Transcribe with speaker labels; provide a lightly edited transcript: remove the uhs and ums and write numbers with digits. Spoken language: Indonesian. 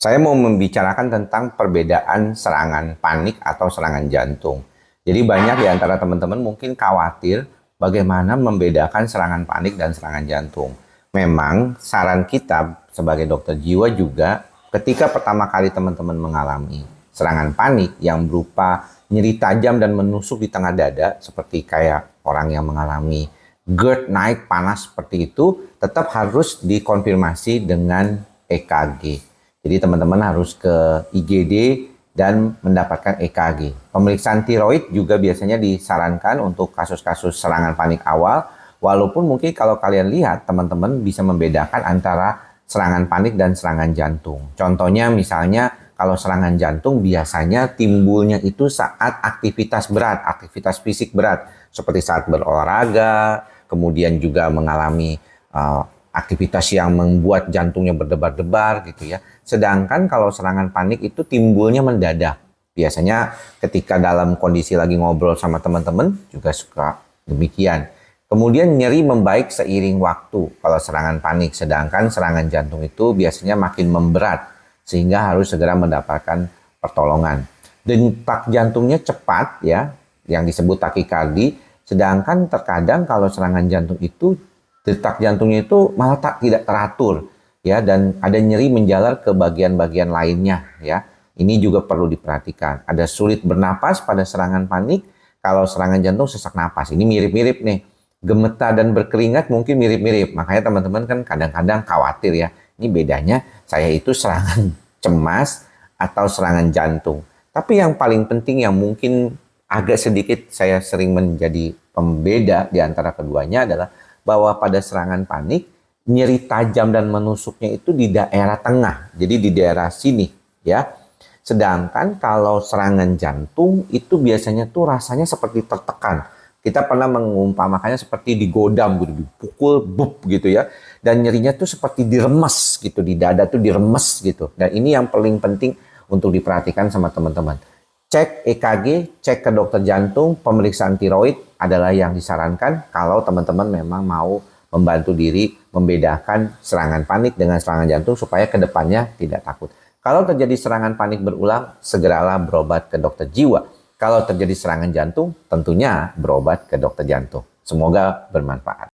Speaker 1: Saya mau membicarakan tentang perbedaan serangan panik atau serangan jantung. Jadi banyak di antara teman-teman mungkin khawatir bagaimana membedakan serangan panik dan serangan jantung. Memang saran kita sebagai dokter jiwa juga ketika pertama kali teman-teman mengalami serangan panik yang berupa nyeri tajam dan menusuk di tengah dada seperti kayak orang yang mengalami GERD naik panas seperti itu, tetap harus dikonfirmasi dengan EKG. Jadi teman-teman harus ke IGD dan mendapatkan EKG. Pemeriksaan tiroid juga biasanya disarankan untuk kasus-kasus serangan panik awal. Walaupun mungkin kalau kalian lihat teman-teman bisa membedakan antara serangan panik dan serangan jantung. Contohnya misalnya kalau serangan jantung biasanya timbulnya itu saat aktivitas berat, aktivitas fisik berat. Seperti saat berolahraga, kemudian juga mengalami aktivitas yang membuat jantungnya berdebar-debar gitu ya. Sedangkan kalau serangan panik itu timbulnya mendadak. Biasanya ketika dalam kondisi lagi ngobrol sama teman-teman juga suka demikian. Kemudian nyeri membaik seiring waktu kalau serangan panik. Sedangkan serangan jantung itu biasanya makin memberat sehingga harus segera mendapatkan pertolongan. Detak jantungnya cepat ya, yang disebut takikardi. Sedangkan terkadang kalau serangan jantung itu detak jantungnya itu malah tidak teratur ya, dan ada nyeri menjalar ke bagian-bagian lainnya ya. Ini juga perlu diperhatikan. Ada sulit bernapas pada serangan panik. Kalau serangan jantung sesak napas. Ini mirip-mirip nih. Gemetar dan berkeringat mungkin mirip-mirip. Makanya teman-teman kan kadang-kadang khawatir ya. Ini bedanya saya itu serangan cemas atau serangan jantung. Tapi yang paling penting yang mungkin agak sedikit saya sering menjadi pembeda di antara keduanya adalah bahwa pada serangan panik, nyeri tajam dan menusuknya itu di daerah tengah, jadi di daerah sini ya. Sedangkan kalau serangan jantung itu biasanya tuh rasanya seperti tertekan. Kita pernah mengumpamakannya seperti digodam gitu, dipukul bup gitu ya. Dan nyerinya tuh seperti diremes gitu, di dada tuh diremes gitu. Dan ini yang paling penting untuk diperhatikan sama teman-teman. Cek EKG, cek ke dokter jantung, pemeriksaan tiroid adalah yang disarankan kalau teman-teman memang mau membantu diri membedakan serangan panik dengan serangan jantung supaya kedepannya tidak takut. Kalau terjadi serangan panik berulang, segeralah berobat ke dokter jiwa. Kalau terjadi serangan jantung, tentunya berobat ke dokter jantung. Semoga bermanfaat.